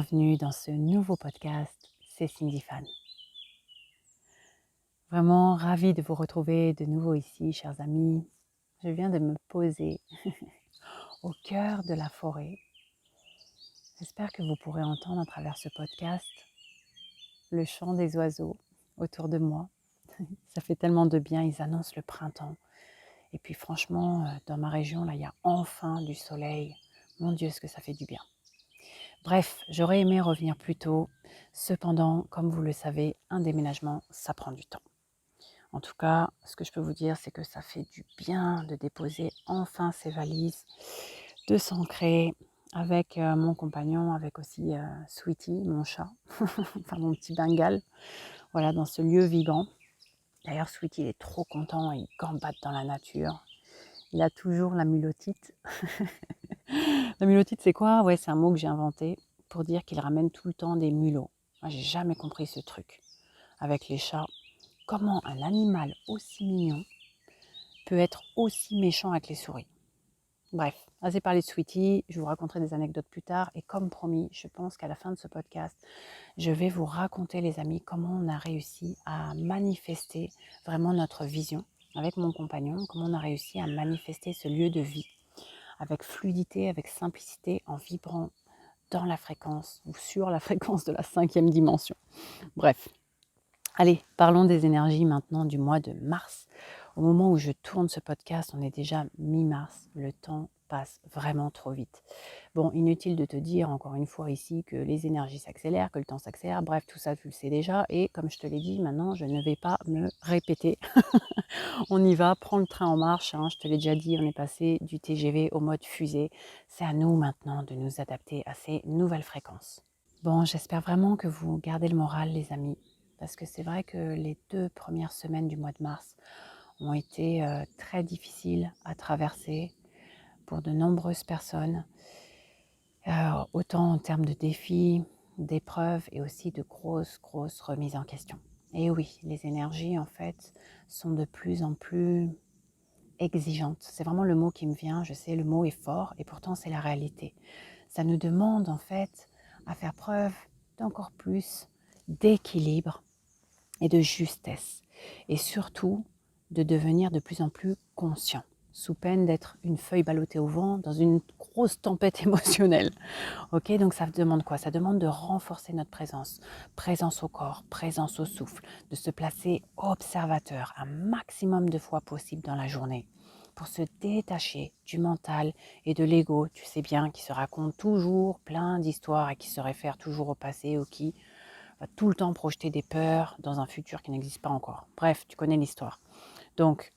Bienvenue dans ce nouveau podcast, c'est Cindy Fan. Vraiment ravie de vous retrouver de nouveau ici, chers amis. Je viens de me poser au cœur de la forêt. J'espère que vous pourrez entendre à travers ce podcast le chant des oiseaux autour de moi. Ça fait tellement de bien, ils annoncent le printemps. Et puis franchement, dans ma région, là, il y a enfin du soleil. Mon Dieu, ce que ça fait du bien. Bref, j'aurais aimé revenir plus tôt. Cependant, comme vous le savez, un déménagement, ça prend du temps. En tout cas, ce que je peux vous dire, c'est que ça fait du bien de déposer enfin ces valises, de s'ancrer avec mon compagnon, avec aussi Sweetie, mon chat, enfin mon petit Bengale, voilà, dans ce lieu vivant. D'ailleurs, Sweetie, il est trop content, il gambade dans la nature. Il a toujours la mulotite. La mulotite, c'est quoi? Ouais, c'est un mot que j'ai inventé pour dire qu'il ramène tout le temps des mulots. Moi, j'ai jamais compris ce truc avec les chats. Comment un animal aussi mignon peut être aussi méchant avec les souris? Bref, assez parlé de Sweetie, je vous raconterai des anecdotes plus tard. Et comme promis, je pense qu'à la fin de ce podcast, je vais vous raconter, les amis, comment on a réussi à manifester vraiment notre vision avec mon compagnon, comment on a réussi à manifester ce lieu de vie avec fluidité, avec simplicité, en vibrant dans la fréquence ou sur la fréquence de la 5e dimension. Bref, allez, parlons des énergies maintenant du mois de mars. Au moment où je tourne ce podcast, on est déjà mi-mars. Le temps passe vraiment trop vite. Bon, inutile de te dire encore une fois ici que les énergies s'accélèrent, que le temps s'accélère. Bref, tout ça, tu le sais déjà. Et comme je te l'ai dit, maintenant, je ne vais pas me répéter. On y va, prends le train en marche. Je te l'ai déjà dit, on est passé du TGV au mode fusée. C'est à nous maintenant de nous adapter à ces nouvelles fréquences. Bon, j'espère vraiment que vous gardez le moral, les amis, parce que c'est vrai que les 2 premières semaines du mois de mars ont été très difficiles à traverser pour de nombreuses personnes, autant en termes de défis, d'épreuves et aussi de grosses remises en question. Et oui, les énergies, en fait, sont de plus en plus exigeantes. C'est vraiment le mot qui me vient, je sais, le mot est fort et pourtant c'est la réalité. Ça nous demande en fait à faire preuve d'encore plus d'équilibre et de justesse. Et surtout, de devenir de plus en plus conscient, sous peine d'être une feuille ballottée au vent dans une grosse tempête émotionnelle. Ok, donc ça demande quoi? Ça demande de renforcer notre présence, présence au corps, présence au souffle, de se placer observateur un maximum de fois possible dans la journée pour se détacher du mental et de l'ego, tu sais bien, qui se raconte toujours plein d'histoires et qui se réfère toujours au passé ou qui va tout le temps projeter des peurs dans un futur qui n'existe pas encore. Bref, tu connais l'histoire. Donc,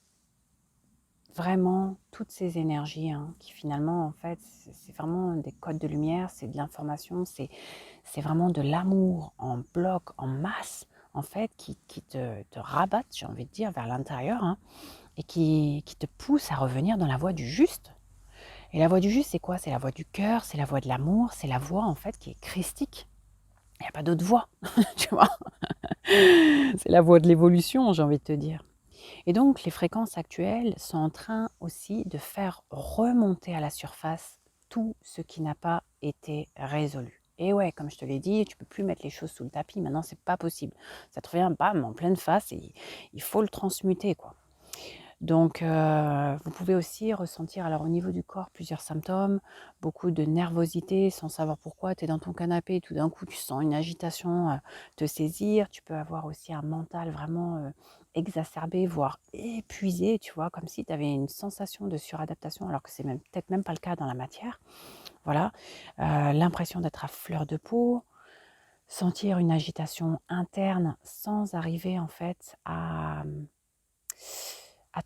vraiment, toutes ces énergies qui finalement, en fait, c'est vraiment des codes de lumière, c'est de l'information, c'est vraiment de l'amour en bloc, en masse, en fait, qui te rabattent, j'ai envie de dire, vers l'intérieur, et qui te pousse à revenir dans la voie du juste. Et la voie du juste, c'est quoi? C'est la voie du cœur, c'est la voie de l'amour, c'est la voie, en fait, qui est christique. Il n'y a pas d'autre voie, tu vois. C'est la voie de l'évolution, j'ai envie de te dire. Et donc, les fréquences actuelles sont en train aussi de faire remonter à la surface tout ce qui n'a pas été résolu. Et ouais, comme je te l'ai dit, tu peux plus mettre les choses sous le tapis. Maintenant, c'est pas possible. Ça te revient, bam, en pleine face et il faut le transmuter, quoi. Donc, vous pouvez aussi ressentir, alors au niveau du corps, plusieurs symptômes, beaucoup de nervosité sans savoir pourquoi. Tu es dans ton canapé et tout d'un coup, tu sens une agitation te saisir. Tu peux avoir aussi un mental vraiment exacerbé, voire épuisé, tu vois, comme si tu avais une sensation de suradaptation, alors que c'est même peut-être même pas le cas dans la matière. Voilà, l'impression d'être à fleur de peau, sentir une agitation interne sans arriver en fait à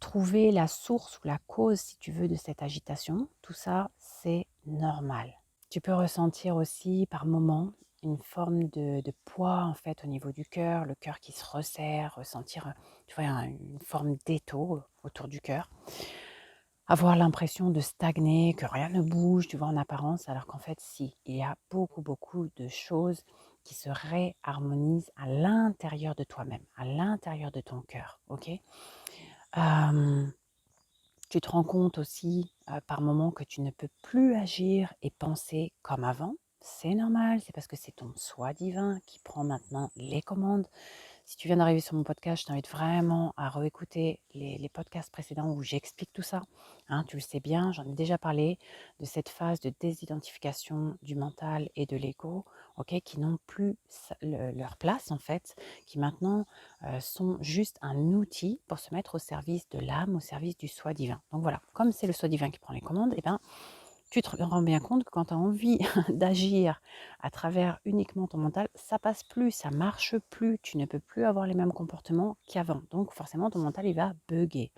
trouver la source ou la cause, si tu veux, de cette agitation. Tout ça, c'est normal. Tu peux ressentir aussi par moments une forme de poids en fait au niveau du cœur, le cœur qui se resserre, ressentir tu vois, une forme d'étau autour du cœur. Avoir l'impression de stagner, que rien ne bouge, tu vois, en apparence, alors qu'en fait, si, il y a beaucoup de choses qui se réharmonisent à l'intérieur de toi-même, à l'intérieur de ton cœur, ok? Tu te rends compte aussi par moments que tu ne peux plus agir et penser comme avant. c'est normal, c'est parce que c'est ton soi divin qui prend maintenant les commandes. Si tu viens d'arriver sur mon podcast, je t'invite vraiment à réécouter les podcasts précédents où j'explique tout ça. Hein, tu le sais bien, j'en ai déjà parlé de cette phase de désidentification du mental et de l'ego, ok, qui n'ont plus leur place en fait, qui maintenant sont juste un outil pour se mettre au service de l'âme, au service du soi divin. Donc voilà, comme c'est le soi divin qui prend les commandes, eh ben, tu te rends bien compte que quand tu as envie d'agir à travers uniquement ton mental, ça passe plus, ça marche plus, tu ne peux plus avoir les mêmes comportements qu'avant. Donc forcément, ton mental, il va bugger.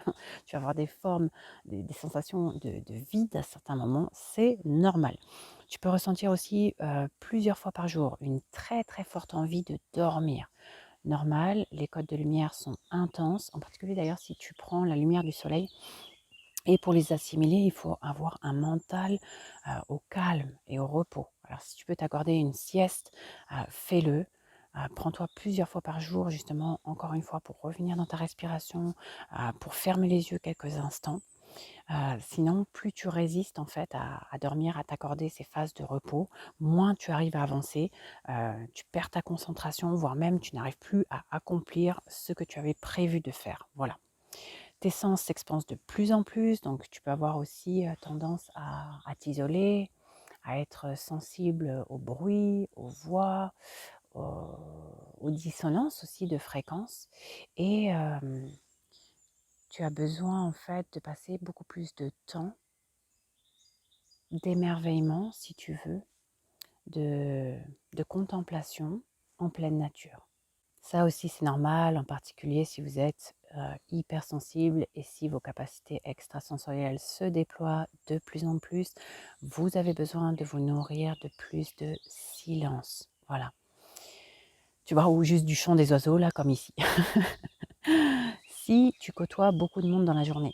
Tu vas avoir des formes, des sensations de vide à certains moments, c'est normal. Tu peux ressentir aussi plusieurs fois par jour une très très forte envie de dormir. Normal, les codes de lumière sont intenses, en particulier d'ailleurs si tu prends la lumière du soleil. Et pour les assimiler, il faut avoir un mental au calme et au repos. Alors si tu peux t'accorder une sieste, fais-le. Prends-toi plusieurs fois par jour, justement, encore une fois, pour revenir dans ta respiration, pour fermer les yeux quelques instants. Sinon, plus tu résistes en fait à dormir, à t'accorder ces phases de repos, moins tu arrives à avancer, tu perds ta concentration, voire même tu n'arrives plus à accomplir ce que tu avais prévu de faire. Voilà. Tes sens s'expansent de plus en plus, donc tu peux avoir aussi tendance à t'isoler, à être sensible au bruit, aux voix, aux dissonances aussi de fréquences. Et tu as besoin en fait de passer beaucoup plus de temps, d'émerveillement si tu veux, de contemplation en pleine nature. Ça aussi, c'est normal, en particulier si vous êtes hypersensible et si vos capacités extrasensorielles se déploient de plus en plus, vous avez besoin de vous nourrir de plus de silence. Voilà. Tu vois, ou juste du chant des oiseaux, là, comme ici. Si tu côtoies beaucoup de monde dans la journée,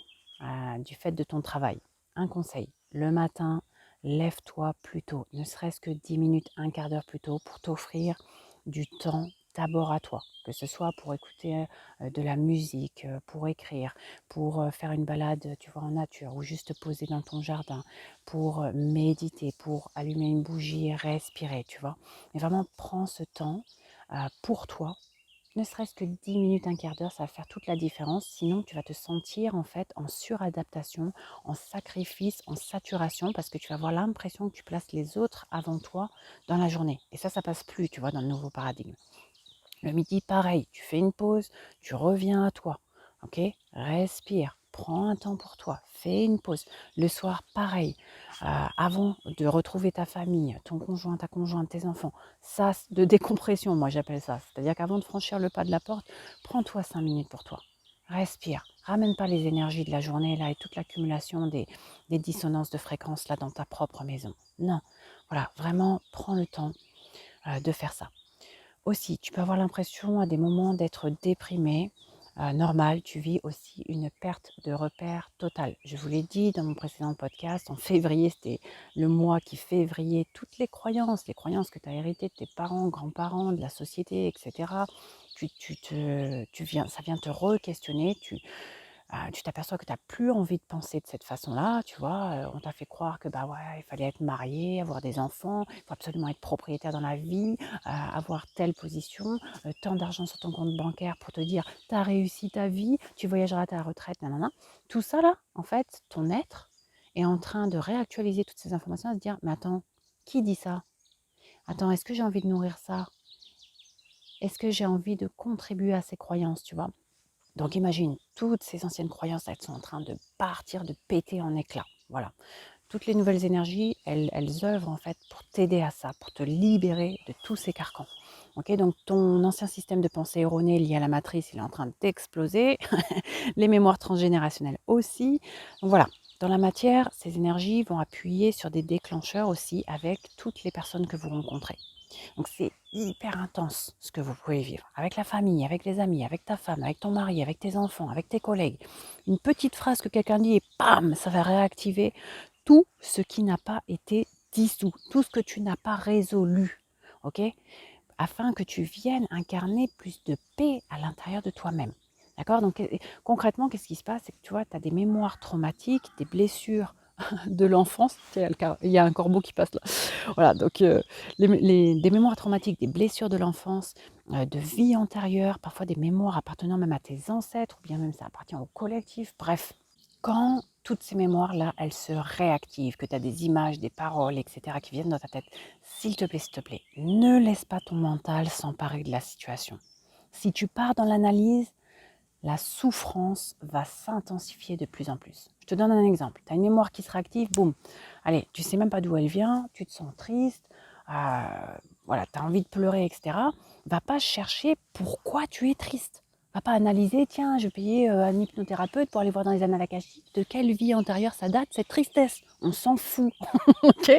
du fait de ton travail, un conseil, le matin, lève-toi plus tôt, ne serait-ce que 10 minutes, un quart d'heure plus tôt pour t'offrir du temps d'abord à toi, que ce soit pour écouter de la musique, pour écrire, pour faire une balade, tu vois, en nature, ou juste te poser dans ton jardin, pour méditer, pour allumer une bougie et respirer, tu vois. Mais vraiment, prends ce temps pour toi, ne serait-ce que 10 minutes, un quart d'heure, ça va faire toute la différence. Sinon, tu vas te sentir en fait en suradaptation, en sacrifice, en saturation, parce que tu vas avoir l'impression que tu places les autres avant toi dans la journée. Et ça passe plus, tu vois, dans le nouveau paradigme. Le midi, pareil, tu fais une pause, tu reviens à toi, ok? Respire, prends un temps pour toi, fais une pause. Le soir, pareil, avant de retrouver ta famille, ton conjoint, ta conjointe, tes enfants, ça, de décompression, moi j'appelle ça. C'est-à-dire qu'avant de franchir le pas de la porte, prends-toi 5 minutes pour toi. Respire, ramène pas les énergies de la journée là et toute l'accumulation des dissonances de fréquences là dans ta propre maison. Non, voilà, vraiment prends le temps de faire ça. Aussi, tu peux avoir l'impression à des moments d'être déprimé. Normal, tu vis aussi une perte de repère totale. Je vous l'ai dit dans mon précédent podcast, en février, c'était le mois qui février toutes les croyances que tu as héritées de tes parents, grands-parents, de la société, etc. Ça vient te re-questionner, tu t'aperçois que tu n'as plus envie de penser de cette façon-là, tu vois. On t'a fait croire que bah ouais, il fallait être marié, avoir des enfants, il faut absolument être propriétaire dans la vie, avoir telle position, tant d'argent sur ton compte bancaire pour te dire tu as réussi ta vie, tu voyageras à ta retraite, nanana. Tout ça là, en fait, ton être est en train de réactualiser toutes ces informations, à se dire mais attends, qui dit ça? Attends, est-ce que j'ai envie de nourrir ça? Est-ce que j'ai envie de contribuer à ces croyances, tu vois? Donc imagine, toutes ces anciennes croyances, elles sont en train de partir, de péter en éclats. Voilà. Toutes les nouvelles énergies, elles œuvrent en fait pour t'aider à ça, pour te libérer de tous ces carcans. Ok, donc ton ancien système de pensée erroné lié à la matrice, il est en train d'exploser. Les mémoires transgénérationnelles aussi. Donc voilà, dans la matière, ces énergies vont appuyer sur des déclencheurs aussi avec toutes les personnes que vous rencontrez. Donc c'est hyper intense ce que vous pouvez vivre avec la famille, avec les amis, avec ta femme, avec ton mari, avec tes enfants, avec tes collègues. Une petite phrase que quelqu'un dit et bam, ça va réactiver tout ce qui n'a pas été dissous, tout ce que tu n'as pas résolu, ok? Afin que tu viennes incarner plus de paix à l'intérieur de toi-même. D'accord? Donc concrètement, qu'est-ce qui se passe? C'est que tu vois, tu as des mémoires traumatiques, des blessures de l'enfance. Tiens, il y a un corbeau qui passe là. Voilà, donc des mémoires traumatiques, des blessures de l'enfance, de vie antérieure, parfois des mémoires appartenant même à tes ancêtres, ou bien même ça appartient au collectif. Bref, quand toutes ces mémoires-là, elles se réactivent, que tu as des images, des paroles, etc., qui viennent dans ta tête, s'il te plaît, ne laisse pas ton mental s'emparer de la situation. Si tu pars dans l'analyse, la souffrance va s'intensifier de plus en plus. Je te donne un exemple. Tu as une mémoire qui se réactive, boum. Allez, tu sais même pas d'où elle vient, tu te sens triste, voilà, tu as envie de pleurer, etc. Va pas chercher pourquoi tu es triste. Va pas analyser, tiens, je vais payer un hypnothérapeute pour aller voir dans les annales akashiques de quelle vie antérieure ça date, cette tristesse. On s'en fout, ok?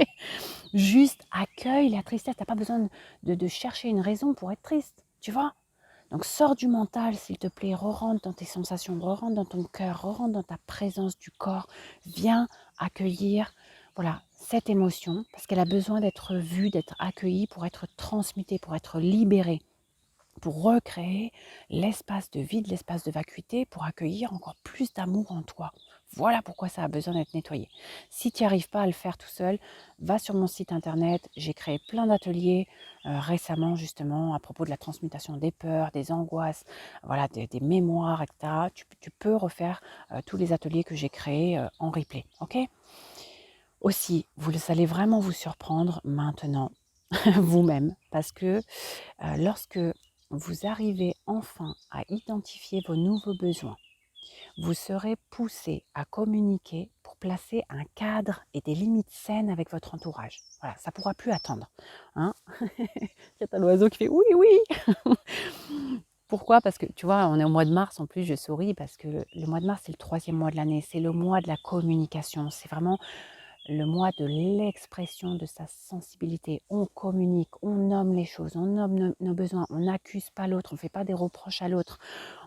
Juste accueille la tristesse. Tu n'as pas besoin de chercher une raison pour être triste, tu vois? Donc sors du mental, s'il te plaît, re-rentre dans tes sensations, re-rentre dans ton cœur, re-rentre dans ta présence du corps. Viens accueillir voilà, cette émotion parce qu'elle a besoin d'être vue, d'être accueillie pour être transmutée, pour être libérée, pour recréer l'espace de vide, l'espace de vacuité, pour accueillir encore plus d'amour en toi. Voilà pourquoi ça a besoin d'être nettoyé. Si tu n'y arrives pas à le faire tout seul, va sur mon site internet. J'ai créé plein d'ateliers récemment justement à propos de la transmutation des peurs, des angoisses, voilà, des mémoires, etc. Tu peux refaire tous les ateliers que j'ai créés en replay. Ok ? Aussi, vous allez vraiment vous surprendre maintenant vous-même parce que lorsque vous arrivez enfin à identifier vos nouveaux besoins, vous serez poussé à communiquer pour placer un cadre et des limites saines avec votre entourage. Voilà, ça ne pourra plus attendre. Hein. Il y a un oiseau qui fait oui, oui. Pourquoi? Parce que tu vois, on est au mois de mars, en plus je souris parce que le mois de mars c'est le 3e mois de l'année, c'est le mois de la communication, c'est vraiment le mois de l'expression de sa sensibilité. On communique, on nomme les choses, on nomme nos besoins, on n'accuse pas l'autre, on ne fait pas des reproches à l'autre,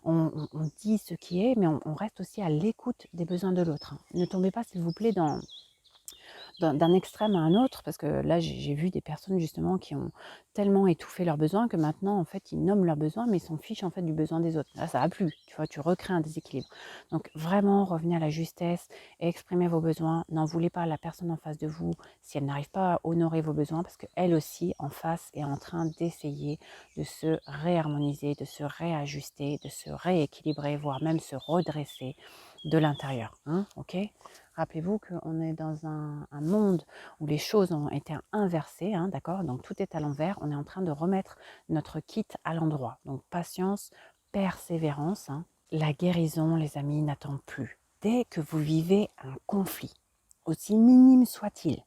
on dit ce qui est, mais on reste aussi à l'écoute des besoins de l'autre. Ne tombez pas, s'il vous plaît, d'un extrême à un autre, parce que là, j'ai vu des personnes justement qui ont tellement étouffé leurs besoins que maintenant, en fait, ils nomment leurs besoins, mais ils s'en fichent en fait du besoin des autres. Là, ça va plus, tu vois, tu recrées un déséquilibre. Donc, vraiment, revenez à la justesse et exprimez vos besoins. N'en voulez pas à la personne en face de vous si elle n'arrive pas à honorer vos besoins, parce qu'elle aussi, en face, est en train d'essayer de se réharmoniser, de se réajuster, de se rééquilibrer, voire même se redresser de l'intérieur. Hein, ok ? Rappelez-vous qu'on est dans un monde où les choses ont été inversées, hein, d'accord? Donc tout est à l'envers. On est en train de remettre notre kit à l'endroit. Donc patience, persévérance. Hein. La guérison, les amis, n'attend plus. Dès que vous vivez un conflit, aussi minime soit-il,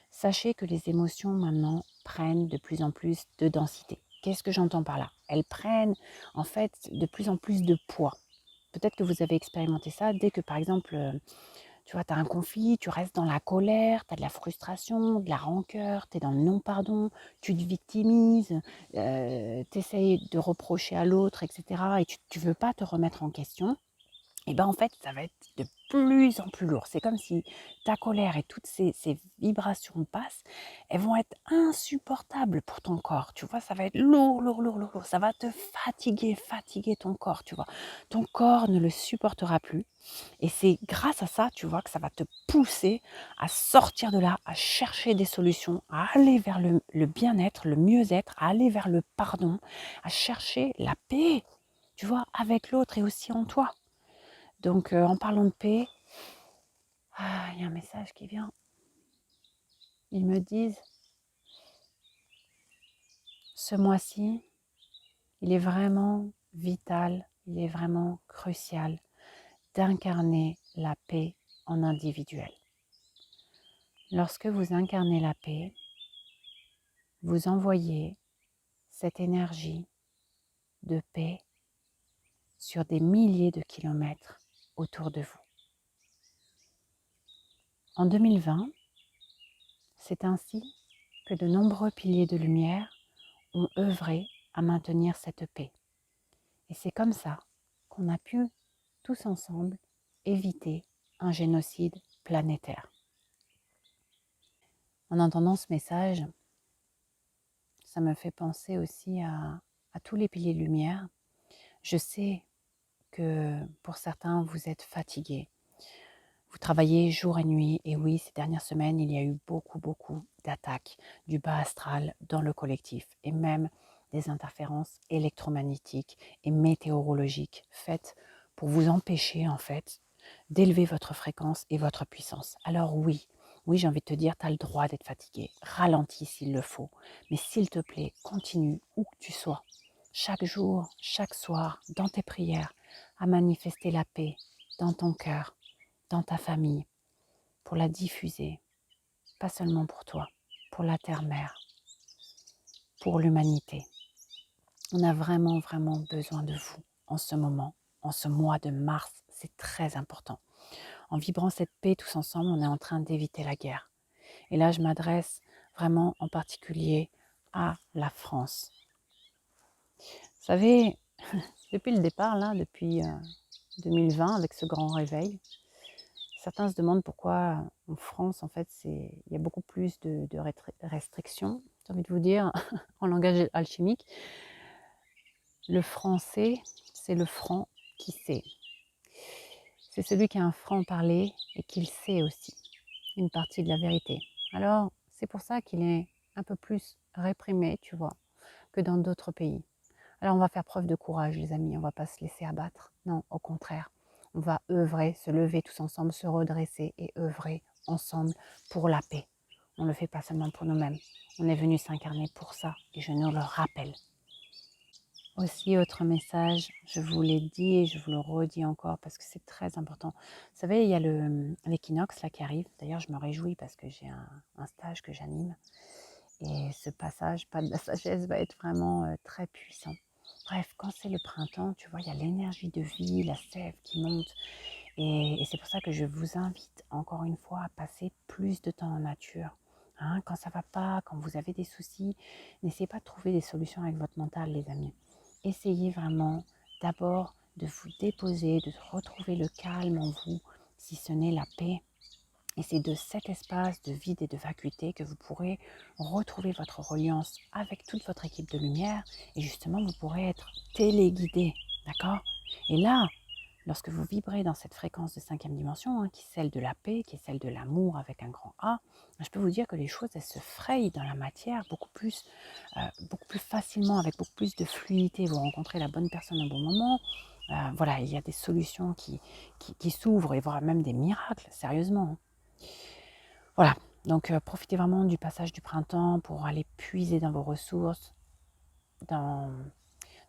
sachez que les émotions maintenant prennent de plus en plus de densité. Qu'est-ce que j'entends par là? Elles prennent en fait de plus en plus de poids. Peut-être que vous avez expérimenté ça dès que par exemple tu vois, tu as un conflit, tu restes dans la colère, tu as de la frustration, de la rancœur, tu es dans le non-pardon, tu te victimises, tu essayes de reprocher à l'autre, etc. Et tu ne veux pas te remettre en question. Et bien en fait, ça va être de plus en plus lourd. C'est comme si ta colère et toutes ces vibrations basses, elles vont être insupportables pour ton corps. Tu vois, ça va être lourd, lourd, lourd, lourd, lourd. Ça va te fatiguer ton corps, tu vois. Ton corps ne le supportera plus. Et c'est grâce à ça, tu vois, que ça va te pousser à sortir de là, à chercher des solutions, à aller vers le bien-être, le mieux-être, à aller vers le pardon, à chercher la paix, tu vois, avec l'autre et aussi en toi. Donc, en parlant de paix, il y a un message qui vient. Ils me disent, ce mois-ci, il est vraiment vital, il est vraiment crucial d'incarner la paix en individuel. Lorsque vous incarnez la paix, vous envoyez cette énergie de paix sur des milliers de kilomètres autour de vous. En 2020, c'est ainsi que de nombreux piliers de lumière ont œuvré à maintenir cette paix. Et c'est comme ça qu'on a pu, tous ensemble, éviter un génocide planétaire. En entendant ce message, ça me fait penser aussi à tous les piliers de lumière. Je sais que pour certains, vous êtes fatigués. Vous travaillez jour et nuit. Et oui, ces dernières semaines, il y a eu beaucoup d'attaques du bas astral dans le collectif. Et même des interférences électromagnétiques et météorologiques faites pour vous empêcher en fait d'élever votre fréquence et votre puissance. Alors oui, j'ai envie de te dire, tu as le droit d'être fatigué. Ralentis s'il le faut. Mais s'il te plaît, continue où que tu sois. Chaque jour, chaque soir, dans tes prières, à manifester la paix dans ton cœur, dans ta famille, pour la diffuser, pas seulement pour toi, pour la terre-mère, pour l'humanité. On a vraiment besoin de vous en ce moment, en ce mois de mars. C'est très important. En vibrant cette paix tous ensemble, on est en train d'éviter la guerre. Et là, je m'adresse vraiment en particulier à la France. Vous savez, depuis le départ, là, depuis 2020, avec ce grand réveil, certains se demandent pourquoi en France, en fait, il y a beaucoup plus de restrictions. J'ai envie de vous dire, en langage alchimique, le français, c'est le franc qui sait. C'est celui qui a un franc-parler et qui le sait aussi, une partie de la vérité. Alors, c'est pour ça qu'il est un peu plus réprimé, tu vois, que dans d'autres pays. Alors, on va faire preuve de courage, les amis, on ne va pas se laisser abattre. Non, au contraire, on va œuvrer, se lever tous ensemble, se redresser et œuvrer ensemble pour la paix. On ne le fait pas seulement pour nous-mêmes. On est venu s'incarner pour ça et je nous le rappelle. Aussi, autre message, je vous l'ai dit et je vous le redis encore parce que c'est très important. Vous savez, il y a l'équinoxe là qui arrive. D'ailleurs, je me réjouis parce que j'ai un stage que j'anime. Et ce passage, pas de la sagesse, va être vraiment très puissant. Bref, quand c'est le printemps, tu vois, il y a l'énergie de vie, la sève qui monte. Et c'est pour ça que je vous invite encore une fois à passer plus de temps en nature. Hein, quand ça ne va pas, quand vous avez des soucis, n'essayez pas de trouver des solutions avec votre mental, les amis. Essayez vraiment d'abord de vous déposer, de retrouver le calme en vous, si ce n'est la paix. Et c'est de cet espace de vide et de vacuité que vous pourrez retrouver votre reliance avec toute votre équipe de lumière et justement vous pourrez être téléguidé, d'accord? Et là, lorsque vous vibrez dans cette fréquence de 5e dimension, qui est celle de la paix, qui est celle de l'amour avec un grand A, je peux vous dire que les choses, elles se frayent dans la matière beaucoup plus facilement, avec beaucoup plus de fluidité. Vous rencontrez la bonne personne au bon moment. Voilà, il y a des solutions qui s'ouvrent et voire même des miracles, sérieusement. Voilà, donc profitez vraiment du passage du printemps pour aller puiser dans vos ressources,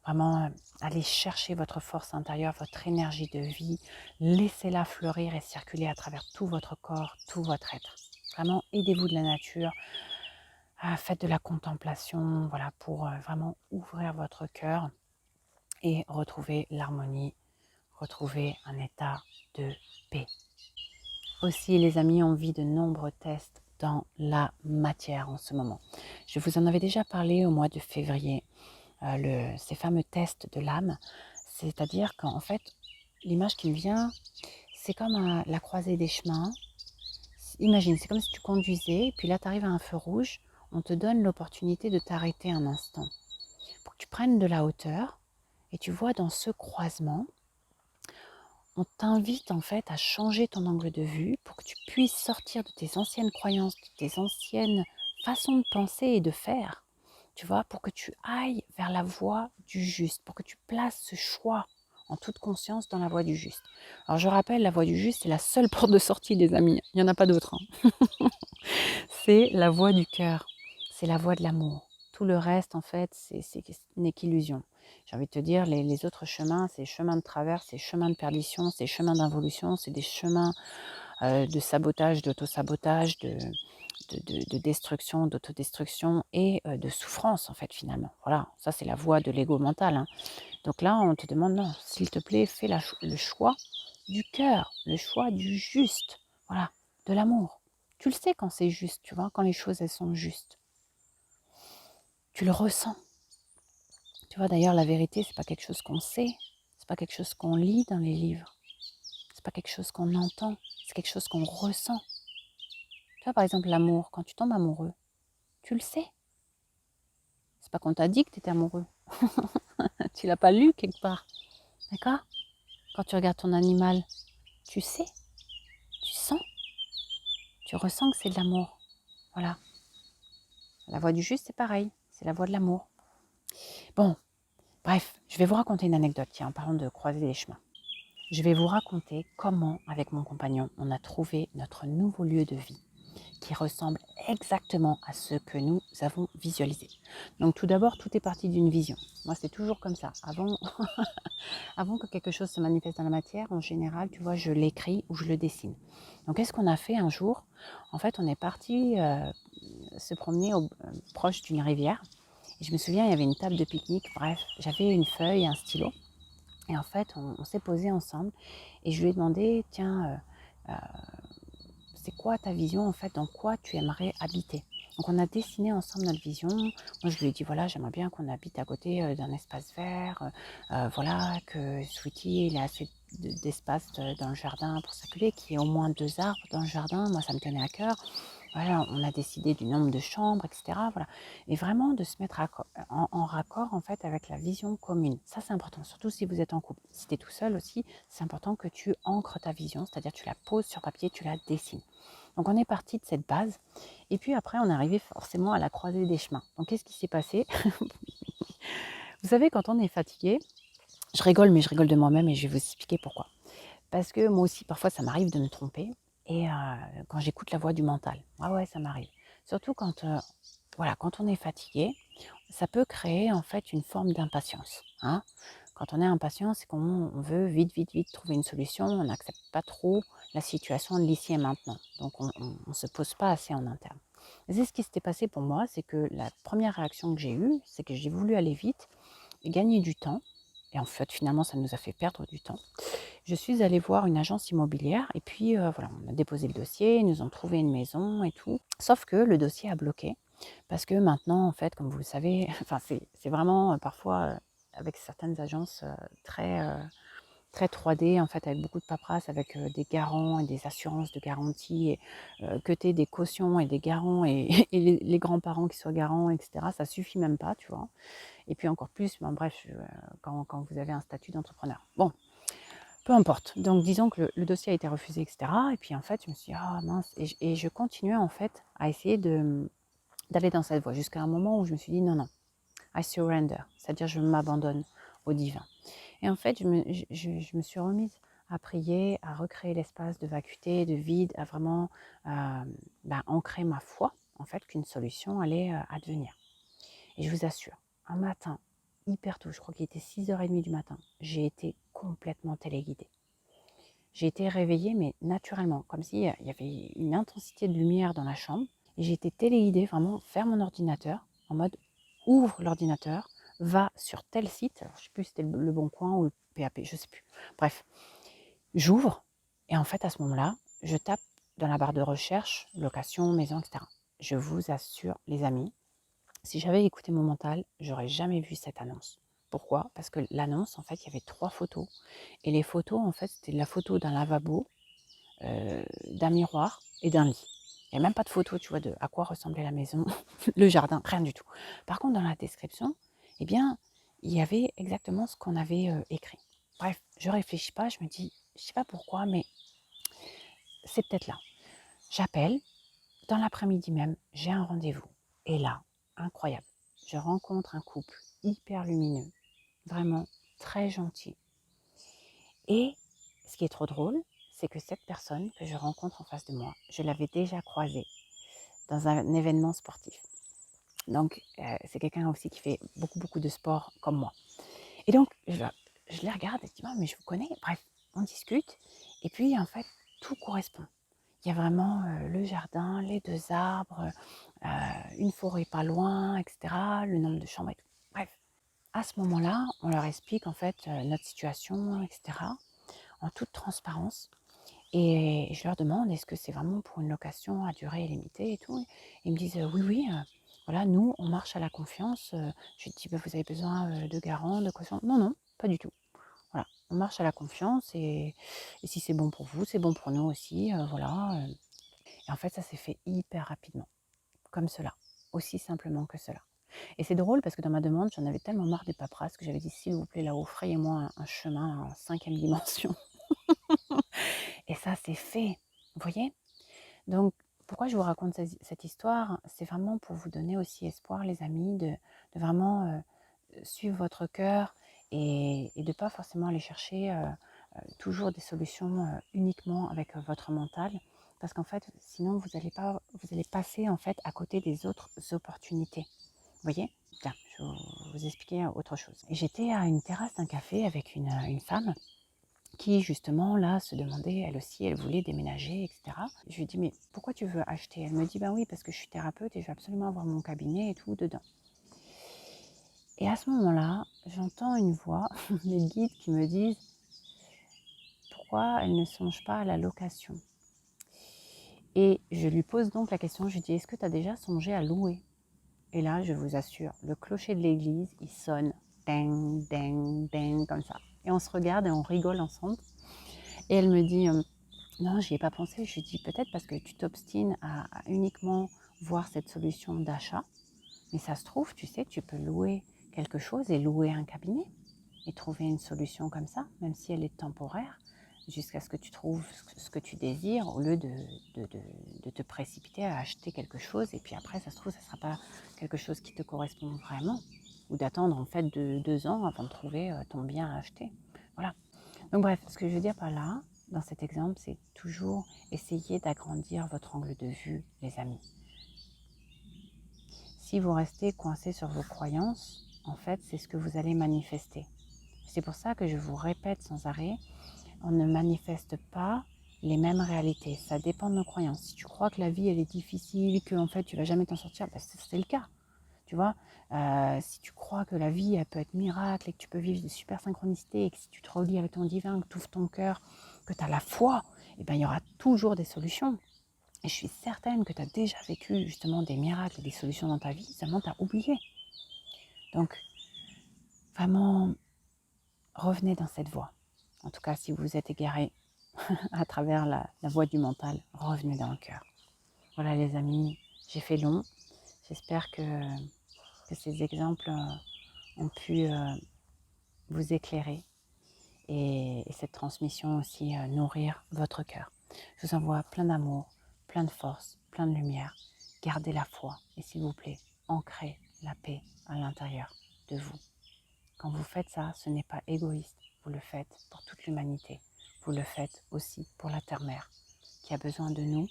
vraiment aller chercher votre force intérieure, votre énergie de vie, laissez-la fleurir et circuler à travers tout votre corps, tout votre être. Vraiment, aidez-vous de la nature, faites de la contemplation, voilà, pour vraiment ouvrir votre cœur et retrouver l'harmonie, retrouver un état de paix. Aussi, les amis, on vit de nombreux tests dans la matière en ce moment. Je vous en avais déjà parlé au mois de février, ces fameux tests de l'âme, c'est-à-dire qu'en fait, l'image qui me vient, c'est comme la croisée des chemins. Imagine, c'est comme si tu conduisais, puis là, tu arrives à un feu rouge, on te donne l'opportunité de t'arrêter un instant pour que tu prennes de la hauteur et tu vois dans ce croisement, on t'invite en fait à changer ton angle de vue pour que tu puisses sortir de tes anciennes croyances, de tes anciennes façons de penser et de faire, tu vois, pour que tu ailles vers la voie du juste, pour que tu places ce choix en toute conscience dans la voie du juste. Alors je rappelle, la voie du juste, c'est la seule porte de sortie, les amis, il n'y en a pas d'autre. C'est la voie du cœur, c'est la voie de l'amour. Tout le reste, en fait, n'est qu'illusion. J'ai envie de te dire, les autres chemins, c'est chemins de travers, c'est chemins de perdition, c'est chemins d'involution, c'est des chemins de sabotage, d'autosabotage, de destruction, d'autodestruction et de souffrance, en fait, finalement. Voilà, ça, c'est la voie de l'ego mental. Hein. Donc là, on te demande, non, s'il te plaît, fais le choix du cœur, le choix du juste, voilà, de l'amour. Tu le sais quand c'est juste, tu vois, quand les choses, elles sont justes. Tu le ressens. Tu vois, d'ailleurs, la vérité, c'est pas quelque chose qu'on sait, c'est pas quelque chose qu'on lit dans les livres, c'est pas quelque chose qu'on entend, c'est quelque chose qu'on ressent. Tu vois, par exemple, l'amour, quand tu tombes amoureux, tu le sais. C'est pas qu'on t'a dit que tu étais amoureux. Tu l'as pas lu quelque part. D'accord? Quand tu regardes ton animal, tu sais Tu ressens que c'est de l'amour. Voilà. La voie du juste, c'est pareil. C'est la voie de l'amour. Bon, bref, je vais vous raconter une anecdote, tiens, en parlant de croiser les chemins. Je vais vous raconter comment, avec mon compagnon, on a trouvé notre nouveau lieu de vie qui ressemble exactement à ce que nous avons visualisé. Donc tout d'abord, tout est parti d'une vision. Moi, c'est toujours comme ça. Avant que quelque chose se manifeste dans la matière, en général, tu vois, je l'écris ou je le dessine. Donc qu'est-ce qu'on a fait un jour? En fait, on est parti se promener proche d'une rivière. Et je me souviens, il y avait une table de pique-nique. Bref, j'avais une feuille, un stylo. Et en fait, on s'est posé ensemble et je lui ai demandé, tiens, c'est quoi ta vision en fait, dans quoi tu aimerais habiter? Donc on a dessiné ensemble notre vision. Moi je lui ai dit voilà, j'aimerais bien qu'on habite à côté d'un espace vert, voilà, que Sweetie il ait assez d'espace dans le jardin pour circuler, qu'il y ait au moins 2 arbres dans le jardin. Moi ça me tenait à cœur. Voilà, on a décidé du nombre de chambres, etc. Voilà. Et vraiment de se mettre en raccord en fait avec la vision commune. Ça c'est important, surtout si vous êtes en couple. Si tu es tout seul aussi, c'est important que tu ancres ta vision, c'est-à-dire tu la poses sur papier, tu la dessines. Donc on est parti de cette base. Et puis après, on est arrivé forcément à la croisée des chemins. Donc qu'est-ce qui s'est passé? Vous savez, quand on est fatigué, je rigole, mais je rigole de moi-même et je vais vous expliquer pourquoi. Parce que moi aussi, parfois, ça m'arrive de me tromper. Et quand j'écoute la voix du mental, ah ouais, ça m'arrive. Surtout quand, voilà, quand on est fatigué, ça peut créer en fait une forme d'impatience. Hein. Quand on est impatient, c'est qu'on veut vite, vite, vite trouver une solution. On n'accepte pas trop la situation de l'ici et maintenant. Donc on ne se pose pas assez en interne. Et c'est ce qui s'était passé pour moi, c'est que la première réaction que j'ai eue, c'est que j'ai voulu aller vite et gagner du temps. Et en fait, finalement, ça nous a fait perdre du temps. Je suis allée voir une agence immobilière et puis voilà, on a déposé le dossier, ils nous ont trouvé une maison et tout. Sauf que le dossier a bloqué parce que maintenant, en fait, comme vous le savez, enfin c'est vraiment parfois avec certaines agences très 3D, en fait, avec beaucoup de paperasse, avec des garants et des assurances de garantie, et que tu aies des cautions et des garants et, et les grands-parents qui soient garants, etc. Ça suffit même pas, tu vois. Et puis encore plus, ben, bref, quand vous avez un statut d'entrepreneur. Bon, peu importe. Donc disons que le dossier a été refusé, etc. Et puis en fait, je me suis dit, ah mince, et je continuais en fait à essayer d'aller dans cette voie jusqu'à un moment où je me suis dit, non, non, I surrender, c'est-à-dire je m'abandonne au divin. Et en fait, je me suis remise à prier, à recréer l'espace de vacuité, de vide, à vraiment ancrer ma foi, en fait, qu'une solution allait advenir. Et je vous assure, un matin, hyper tôt, je crois qu'il était 6h30 du matin, j'ai été complètement téléguidée. J'ai été réveillée, mais naturellement, comme s'il y avait une intensité de lumière dans la chambre. Et j'ai été téléguidée, vraiment, faire mon ordinateur, en mode ouvre l'ordinateur, va sur tel site, alors, je ne sais plus si c'était le Bon Coin ou le PAP, je ne sais plus. Bref, j'ouvre, et en fait, à ce moment-là, je tape dans la barre de recherche, location, maison, etc. Je vous assure, les amis, si j'avais écouté mon mental, j'aurais jamais vu cette annonce. Pourquoi? Parce que l'annonce, en fait, il y avait 3 photos. Et les photos, en fait, c'était la photo d'un lavabo, d'un miroir et d'un lit. Il n'y a même pas de photo, tu vois, de à quoi ressemblait la maison, le jardin, rien du tout. Par contre, dans la description, eh bien, il y avait exactement ce qu'on avait écrit. Bref, je réfléchis pas, je me dis, je sais pas pourquoi, mais c'est peut-être là. J'appelle, dans l'après-midi même, j'ai un rendez-vous. Et là, incroyable, je rencontre un couple hyper lumineux, vraiment très gentil. Et ce qui est trop drôle, c'est que cette personne que je rencontre en face de moi, je l'avais déjà croisée dans un événement sportif. Donc, c'est quelqu'un aussi qui fait beaucoup, beaucoup de sport comme moi. Et donc, je les regarde et je dis, mais je vous connais. Bref, on discute. Et puis, en fait, tout correspond. Il y a vraiment le jardin, les 2 arbres, une forêt pas loin, etc. Le nombre de chambres et tout. Bref, à ce moment-là, on leur explique en fait notre situation, etc. En toute transparence. Et je leur demande, est-ce que c'est vraiment pour une location à durée illimitée et tout? Et ils me disent, oui, oui, voilà, nous, on marche à la confiance. Je dis, vous avez besoin de garant, de caution? Non, non, pas du tout. Voilà, on marche à la confiance et si c'est bon pour vous, c'est bon pour nous aussi, voilà. Et en fait, ça s'est fait hyper rapidement, comme cela, aussi simplement que cela. Et c'est drôle parce que dans ma demande, j'en avais tellement marre des paperasses que j'avais dit, s'il vous plaît, là-haut, frayez-moi un chemin en 5e dimension. Et ça, c'est fait, vous voyez? Donc, pourquoi je vous raconte cette histoire? C'est vraiment pour vous donner aussi espoir, les amis, de vraiment suivre votre cœur et de ne pas forcément aller chercher toujours des solutions uniquement avec votre mental. Parce qu'en fait, sinon, vous allez passer en fait à côté des autres opportunités. Vous voyez? Tiens, je vais vous expliquer autre chose. J'étais à une terrasse d'un café avec une femme qui justement là se demandait, elle aussi, elle voulait déménager, etc. Je lui dis, mais pourquoi tu veux acheter? Elle me dit, ben oui, parce que je suis thérapeute et je veux absolument avoir mon cabinet et tout dedans. Et à ce moment-là, j'entends une voix, mes guides qui me disent, pourquoi elle ne songe pas à la location? Et je lui pose donc la question, je lui dis, est-ce que tu as déjà songé à louer? Et là, je vous assure, le clocher de l'église, il sonne, ding, ding, ding, comme ça. Et on se regarde et on rigole ensemble. Et elle me dit, non, j'y ai pas pensé. Je lui dis, peut-être parce que tu t'obstines à uniquement voir cette solution d'achat. Mais ça se trouve, tu sais, tu peux louer quelque chose et louer un cabinet et trouver une solution comme ça, même si elle est temporaire, jusqu'à ce que tu trouves ce que tu désires, au lieu de te précipiter à acheter quelque chose. Et puis après, ça se trouve, ça ne sera pas quelque chose qui te correspond vraiment, ou d'attendre en fait 2 ans avant de trouver ton bien à acheter. Voilà. Donc bref, ce que je veux dire par là, dans cet exemple, c'est toujours essayer d'agrandir votre angle de vue, les amis. Si vous restez coincé sur vos croyances, en fait, c'est ce que vous allez manifester. C'est pour ça que je vous répète sans arrêt, on ne manifeste pas les mêmes réalités. Ça dépend de nos croyances. Si tu crois que la vie, elle est difficile, que en fait, tu vas jamais t'en sortir, ben, c'est le cas. Tu vois, si tu crois que la vie, elle peut être miracle et que tu peux vivre de super synchronicités et que si tu te relis avec ton divin, que tu ouvres ton cœur, que tu as la foi, eh ben, il y aura toujours des solutions. Et je suis certaine que tu as déjà vécu justement des miracles et des solutions dans ta vie, seulement tu as oublié. Donc, vraiment, revenez dans cette voie. En tout cas, si vous êtes égaré à travers la voie du mental, revenez dans le cœur. Voilà les amis, j'ai fait long. J'espère que ces exemples ont pu vous éclairer et cette transmission aussi nourrir votre cœur. Je vous envoie plein d'amour, plein de force, plein de lumière. Gardez la foi et s'il vous plaît, ancrez la paix à l'intérieur de vous. Quand vous faites ça, ce n'est pas égoïste, vous le faites pour toute l'humanité. Vous le faites aussi pour la Terre-Mère qui a besoin de nous.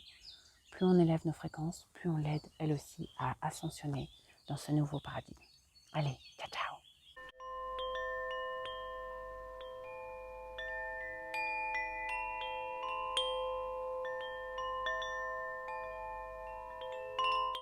Plus on élève nos fréquences, plus on l'aide elle aussi à ascensionner dans ce nouveau paradigme. Allez, ciao ciao!